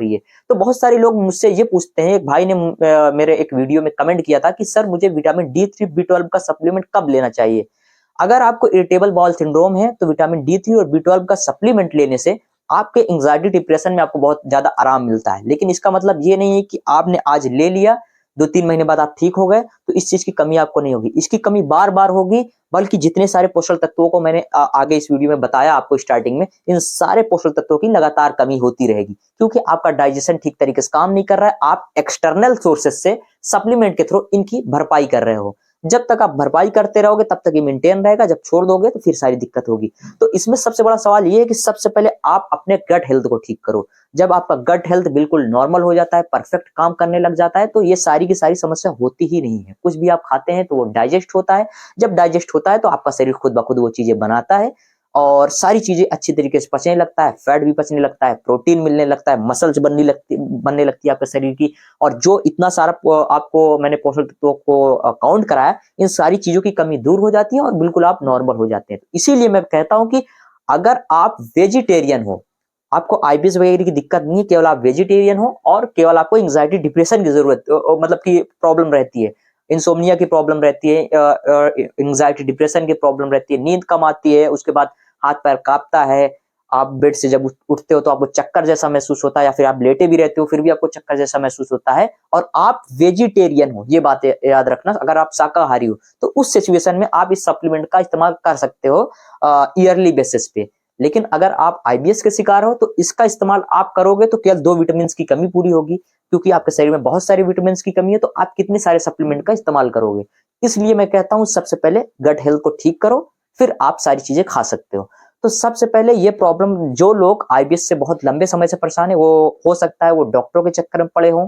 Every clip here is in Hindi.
रही है। तो बहुत सारे लोग मुझसे ये पूछते हैं, एक भाई ने मेरे एक वीडियो में कमेंट किया था कि सर मुझे विटामिन D3 B12 का सप्लीमेंट कब लेना चाहिए। अगर आपको इरिटेबल बाउल सिंड्रोम है तो विटामिन D3 और B12 का सप्लीमेंट लेने से आपके एंजाइटी डिप्रेशन में आपको बहुत ज्यादा आराम मिलता है। लेकिन इसका मतलब ये नहीं है कि आपने आज ले लिया 2-3 महीने बाद आप ठीक हो गए तो इस चीज की कमी आपको नहीं होगी। इसकी कमी बार बार होगी, बल्कि जितने सारे पोषक तत्वों को मैंने आगे इस वीडियो में बताया आपको स्टार्टिंग में, इन सारे पोषक तत्वों की लगातार कमी होती रहेगी, क्योंकि आपका डाइजेशन ठीक तरीके से काम नहीं कर रहा है। आप एक्सटर्नल सोर्सेस से सप्लीमेंट के थ्रू इनकी भरपाई कर रहे हो। जब तक आप भरपाई करते रहोगे तब तक ये मेंटेन रहेगा, जब छोड़ दोगे तो फिर सारी दिक्कत होगी। तो इसमें सबसे बड़ा सवाल ये है कि सबसे पहले आप अपने गट हेल्थ को ठीक करो। जब आपका गट हेल्थ बिल्कुल नॉर्मल हो जाता है, परफेक्ट काम करने लग जाता है, तो ये सारी की सारी समस्या होती ही नहीं है। कुछ भी आप खाते हैं तो वो डाइजेस्ट होता है, जब डाइजेस्ट होता है तो आपका शरीर खुद ब खुद वो चीजें बनाता है और सारी चीजें अच्छी तरीके से पचने लगता है, फैट भी पचने लगता है, प्रोटीन मिलने लगता है, मसल्स बनने लगती है आपके शरीर की। और जो इतना सारा आपको मैंने पोषक तत्वों को काउंट कराया, इन सारी चीजों की कमी दूर हो जाती है और बिल्कुल आप नॉर्मल हो जाते हैं। तो इसीलिए मैं कहता हूं कि अगर आप वेजिटेरियन हो, आपको आईबीएस वगैरह की दिक्कत नहीं है, केवल आप वेजिटेरियन हो और केवल आपको एंजाइटी डिप्रेशन की जरूरत मतलब की प्रॉब्लम रहती है, इंसोम्निया की प्रॉब्लम रहती है, एंजाइटी डिप्रेशन की प्रॉब्लम रहती है, नींद कम आती है, उसके बाद हाथ पैर कांपता है, आप बेड से जब उठते हो तो आपको चक्कर जैसा महसूस होता है, या फिर आप लेटे भी रहते हो फिर भी आपको चक्कर जैसा महसूस होता है, और आप वेजिटेरियन हो, ये बात याद रखना। अगर आप शाकाहारी हो तो उस सिचुएशन में आप इस सप्लीमेंट का इस्तेमाल कर सकते हो ईयरली बेसिस पे। लेकिन अगर आप आईबीएस के शिकार हो तो इसका इस्तेमाल आप करोगे तो केवल 2 विटामिन की कमी पूरी होगी, क्योंकि आपके शरीर में बहुत सारे विटामिन की कमी है, तो आप कितने सारे सप्लीमेंट का इस्तेमाल करोगे। इसलिए मैं कहता हूं सबसे पहले गट हेल्थ को ठीक करो, फिर आप सारी चीजें खा सकते हो। तो सबसे पहले ये प्रॉब्लम, जो लोग आईबीएस से बहुत लंबे समय से परेशान है, वो हो सकता है वो डॉक्टरों के चक्कर में पड़े हों,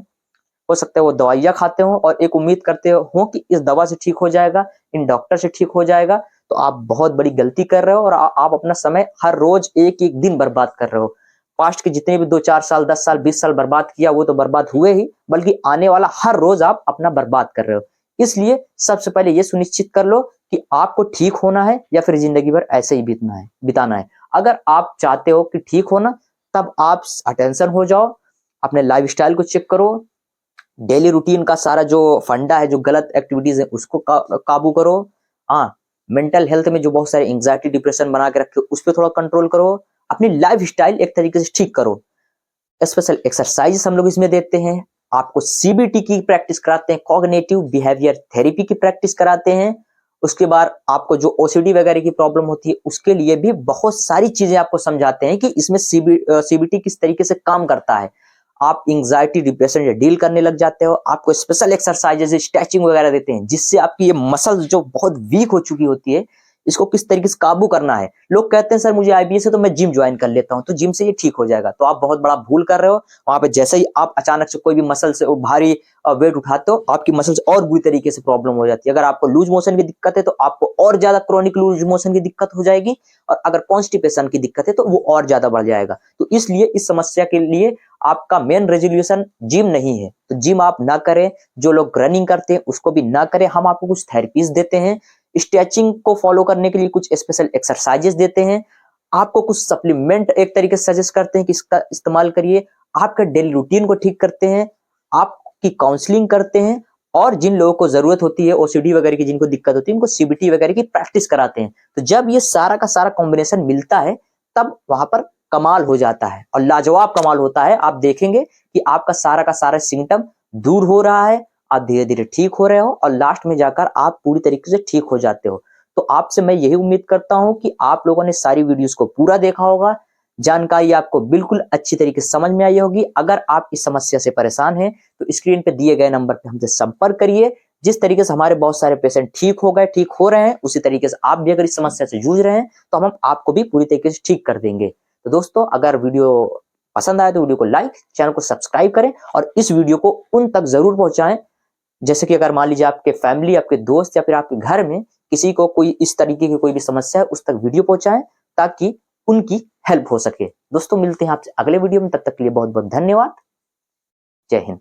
हो सकता है वो दवाइयाँ खाते हो और एक उम्मीद करते हो कि इस दवा से ठीक हो जाएगा, इन डॉक्टर से ठीक हो जाएगा। तो आप बहुत बड़ी गलती कर रहे हो और आप अपना समय हर रोज एक-एक दिन बर्बाद कर रहे हो। पास्ट के जितने भी 2-4 साल, 10 साल, 20 साल बर्बाद किया वो तो बर्बाद हुए ही, बल्कि आने वाला हर रोज आप अपना बर्बाद कर रहे हो। इसलिए सबसे पहले ये सुनिश्चित कर लो कि आपको ठीक होना है या फिर जिंदगी भर ऐसे ही बिताना है। अगर आप चाहते हो कि ठीक होना, तब आप अटेंशन हो जाओ, अपने लाइफस्टाइल को चेक करो, डेली रूटीन का सारा जो फंडा है, जो गलत एक्टिविटीज है उसको काबू करो। हाँ, मेंटल हेल्थ में जो बहुत सारे एंजाइटी डिप्रेशन बना के रखे उस पर थोड़ा कंट्रोल करो। अपनी लाइफ स्टाइल एक तरीके से ठीक करो। स्पेशल एक्सरसाइज हम लोग इसमें देते हैं, आपको सीबीटी की प्रैक्टिस कराते हैं, कॉग्निटिव बिहेवियर थेरेपी की प्रैक्टिस कराते हैं। उसके बाद आपको जो ओसीडी वगैरह की प्रॉब्लम होती है उसके लिए भी बहुत सारी चीजें आपको समझाते हैं कि इसमें सीबीटी किस तरीके से काम करता है। आप एंजाइटी डिप्रेशन से डील करने लग जाते हो। आपको स्पेशल एक्सरसाइजेज स्ट्रेचिंग वगैरह देते हैं, जिससे आपकी ये मसल्स जो बहुत वीक हो चुकी होती है इसको किस तरीके से काबू करना है। लोग कहते हैं सर मुझे आईबीएस है तो मैं जिम ज्वाइन कर लेता हूं तो जिम से ये ठीक हो जाएगा, तो आप बहुत बड़ा भूल कर रहे हो। वहां पे जैसे ही आप अचानक से कोई भी मसल से भारी वेट उठाते हो, आपकी मसल्स और बुरी तरीके से प्रॉब्लम हो जाती है। अगर आपको लूज मोशन की दिक्कत है तो आपको और ज्यादा क्रोनिक लूज मोशन की दिक्कत हो जाएगी, और अगर कॉन्स्टिपेशन की दिक्कत है तो वो और ज्यादा बढ़ जाएगा। तो इसलिए इस समस्या के लिए आपका मेन रेजोल्यूशन जिम नहीं है, तो जिम आप ना करें। जो लोग रनिंग करते हैं उसको भी ना करें। हम आपको कुछ थेरेपीज देते हैं, स्ट्रेचिंग को फॉलो करने के लिए कुछ स्पेशल एक्सरसाइजेस देते हैं, आपको कुछ सप्लीमेंट एक तरीके से सजेस्ट करते हैं कि इसका इस्तेमाल करिए, आपका डेली रूटीन को ठीक करते हैं, आपकी काउंसलिंग करते हैं, और जिन लोगों को जरूरत होती है ओसीडी वगैरह की, जिनको दिक्कत होती है, उनको सीबीटी वगैरह की प्रैक्टिस कराते हैं। तो जब ये सारा का सारा कॉम्बिनेशन मिलता है तब वहां पर कमाल हो जाता है, और लाजवाब कमाल होता है। आप देखेंगे कि आपका सारा का सारा सिम्टम दूर हो रहा है, आप धीरे धीरे ठीक हो रहे हो, और लास्ट में जाकर आप पूरी तरीके से ठीक हो जाते हो। तो आपसे मैं यही उम्मीद करता हूं कि आप लोगों ने सारी वीडियोस को पूरा देखा होगा, जानकारी आपको बिल्कुल अच्छी तरीके से समझ में आई होगी। अगर आप इस समस्या से परेशान हैं तो स्क्रीन पे दिए गए नंबर पे हमसे संपर्क करिए। जिस तरीके से हमारे बहुत सारे पेशेंट ठीक हो गए, ठीक हो रहे हैं, उसी तरीके से आप भी अगर इस समस्या से जूझ रहे हैं तो हम आपको भी पूरी तरीके से ठीक कर देंगे। तो दोस्तों, अगर वीडियो पसंद आए तो वीडियो को लाइक, चैनल को सब्सक्राइब करें, और इस वीडियो को उन तक जरूर पहुंचाएं। जैसे कि अगर मान लीजिए आपके फैमिली, आपके दोस्त या फिर आपके घर में किसी को कोई इस तरीके की कोई भी समस्या है, उस तक वीडियो पहुंचाएं ताकि उनकी हेल्प हो सके। दोस्तों, मिलते हैं आपसे अगले वीडियो में, तब तक के लिए बहुत बहुत धन्यवाद। जय हिंद।